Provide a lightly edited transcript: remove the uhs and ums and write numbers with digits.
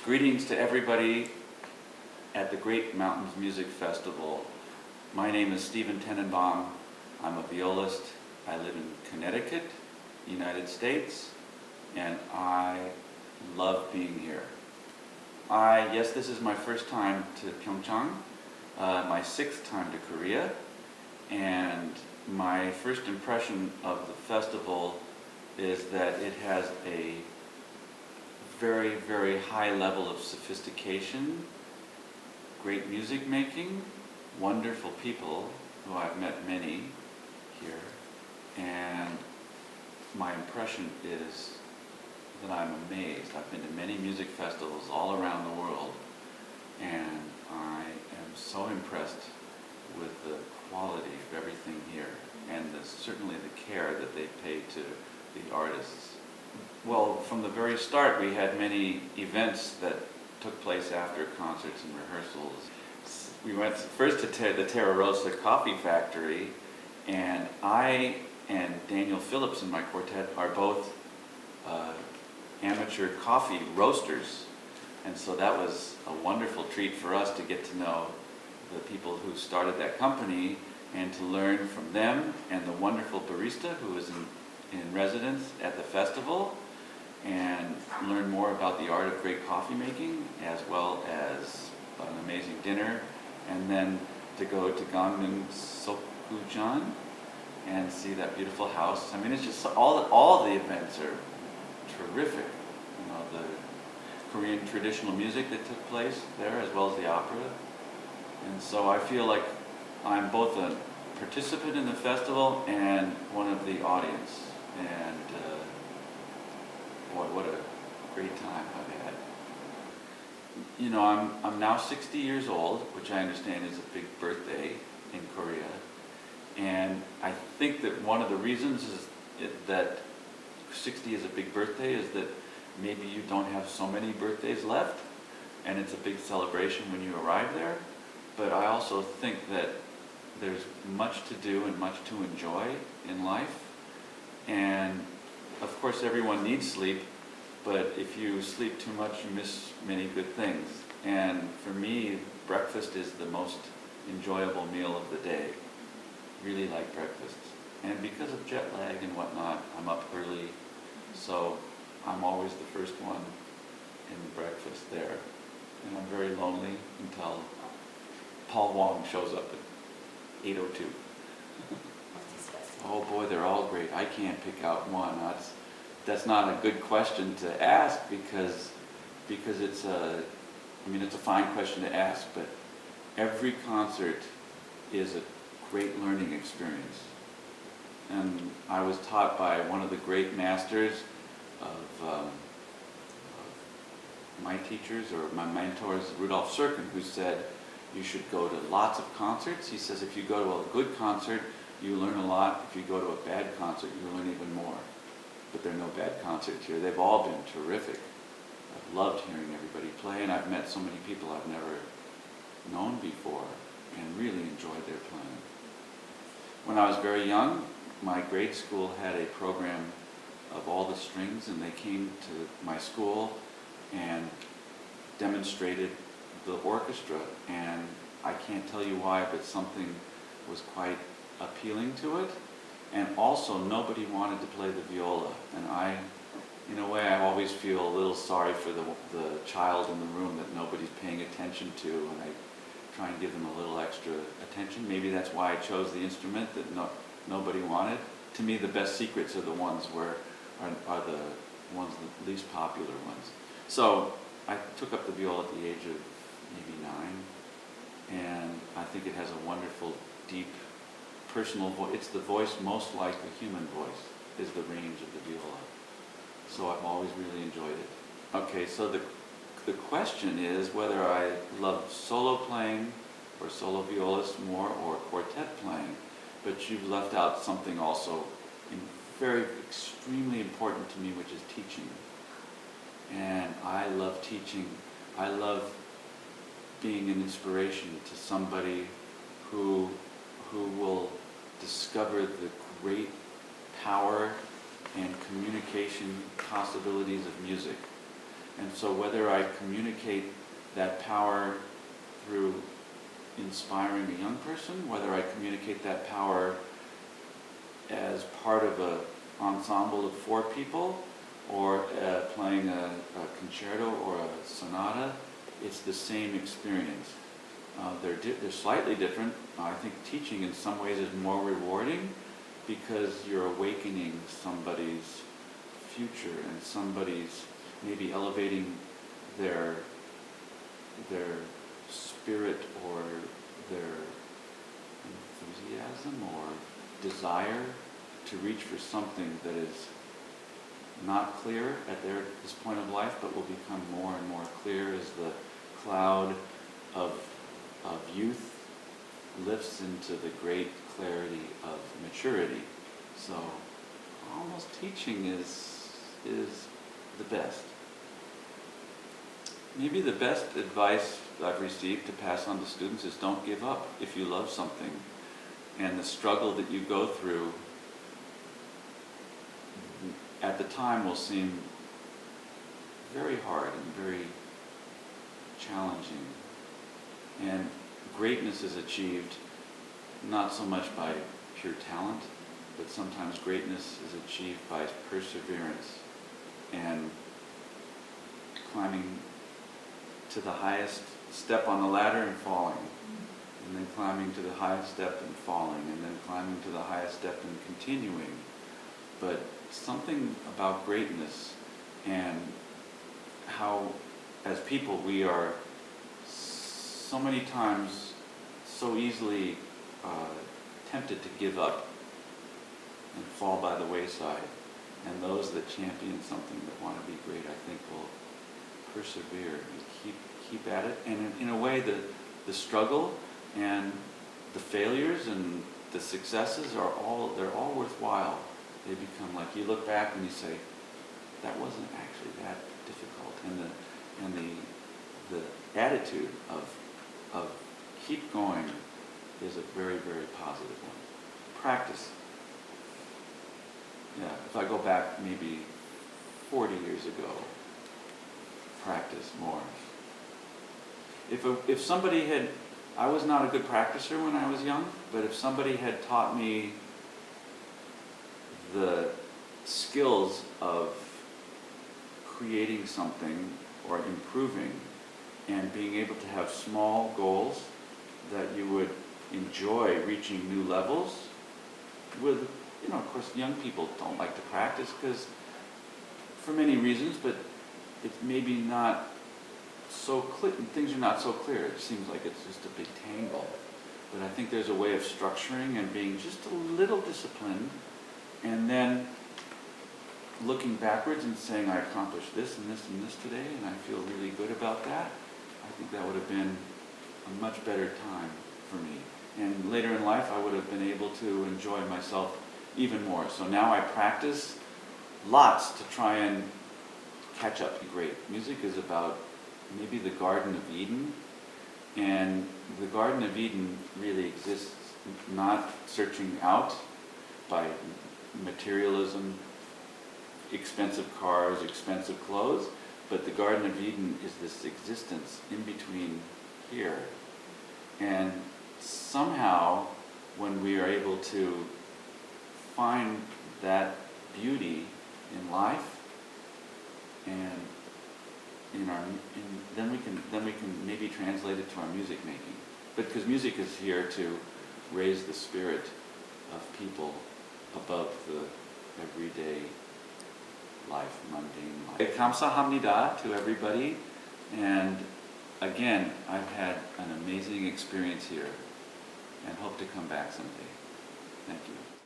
Greetings to everybody at the Great Mountains Music Festival. My name is Stephen Tenenbom. I'm a violist. I live in Connecticut, United States, and I love being here. Yes, this is my first time to Pyeongchang, my sixth time to Korea, and my first impression of the festival is that it has a very, very high level of sophistication, great music making, wonderful people, who I've met many here, and my impression is that I'm amazed. I've been to many music festivals all around the world, and I am so impressed with the quality of everything here, and certainly the care that they pay to the artists. Well, from the very start, we had many events that took place after concerts and rehearsals. We went first to the Terra Rosa Coffee Factory, and I and Daniel Phillips in my quartet are both amateur coffee roasters, and so that was a wonderful treat for us to get to know the people who started that company and to learn from them and the wonderful barista who was in residence at the festival, and learn more about the art of great coffee making, as well as an amazing dinner, and then to go to Gangneung Sokgujeon and see that beautiful house. I mean, it's just all the events are terrific. You know, the Korean traditional music that took place there, as well as the opera. And so I feel like I'm both a participant in the festival and one of the audience. And boy, what a great time I've had. You know, I'm now 60 years old, which I understand is a big birthday in Korea. And I think that one of the reasons that 60 is a big birthday is that maybe you don't have so many birthdays left, and it's a big celebration when you arrive there. But I also think that there's much to do and much to enjoy in life. And of course, everyone needs sleep, but if you sleep too much, you miss many good things. And for me, breakfast is the most enjoyable meal of the day. Really like breakfast. And because of jet lag and whatnot, I'm up early, so I'm always the first one in the breakfast there. And I'm very lonely until Paul Wong shows up at 8:02. Oh boy, they're all great. I can't pick out one. That's not a good question to ask because it's a fine question to ask, but every concert is a great learning experience. And I was taught by one of the great masters of my teachers or my mentors, Rudolf Serkin, who said you should go to lots of concerts. He says if you go to a good concert, you learn a lot. If you go to a bad concert, you learn even more. But there are no bad concerts here. They've all been terrific. I've loved hearing everybody play, and I've met so many people I've never known before and really enjoyed their playing. When I was very young, my grade school had a program of all the strings, and they came to my school and demonstrated the orchestra. And I can't tell you why, but something was quite appealing to it, and also nobody wanted to play the viola, and in a way, I always feel a little sorry for the child in the room that nobody's paying attention to, and I try and give them a little extra attention. Maybe that's why I chose the instrument that nobody wanted. To me, the best secrets are the ones are the ones, the least popular ones. So I took up the viola at the age of maybe 9, and I think it has a wonderful, deep, personal voice. It's the voice most like a human voice, is the range of the viola. So I've always really enjoyed it. Okay, so the question is whether I love solo playing or solo violist more or quartet playing, but you've left out something also very extremely important to me, which is teaching. And I love teaching. I love being an inspiration to somebody who will discover the great power and communication possibilities of music. And so whether I communicate that power through inspiring a young person, whether I communicate that power as part of an ensemble of 4 people, or playing a concerto or a sonata, it's the same experience. They're slightly different. I think teaching in some ways is more rewarding because you're awakening somebody's future and somebody's maybe elevating their spirit or their enthusiasm or desire to reach for something that is not clear at this point of life, but will become more and more clear as the cloud of youth lifts into the great clarity of maturity. So almost teaching is the best. Maybe the best advice I've received to pass on to students is don't give up if you love something. And the struggle that you go through at the time will seem very hard and very challenging. And greatness is achieved not so much by pure talent, but sometimes greatness is achieved by perseverance and climbing to the highest step on the ladder and falling, and then climbing to the highest step and falling, and then climbing to the highest step and continuing. But something about greatness and how, as people, we are so many times so easily tempted to give up and fall by the wayside. And those that champion something, that want to be great, I think will persevere and keep at it. And in a way, the struggle and the failures and the successes they're all worthwhile. They become like, you look back and you say, that wasn't actually that difficult. And the attitude of keep going is a very, very positive one. Practice. Yeah, if I go back maybe 40 years ago, practice more. If somebody had, I was not a good practicer when I was young, but if somebody had taught me the skills of creating something or improving and being able to have small goals that you would enjoy reaching new levels with, of course, young people don't like to practice because for many reasons, but it's maybe not so clear, things are not so clear. It seems like it's just a big tangle. But I think there's a way of structuring and being just a little disciplined, and then looking backwards and saying, I accomplished this and this and this today, and I feel really good about that. I think that would have been a much better time for me. And later in life, I would have been able to enjoy myself even more. So now I practice lots to try and catch up. Great. Music is about maybe the Garden of Eden, and the Garden of Eden really exists not searching out by materialism, expensive cars, expensive clothes, but the Garden of Eden is this existence in between here. And somehow, when we are able to find that beauty in life, and then we can maybe translate it to our music making. But because music is here to raise the spirit of people above the everyday life, mundane life. Kamsahamnida to everybody, and again, I've had an amazing experience here and hope to come back someday. Thank you.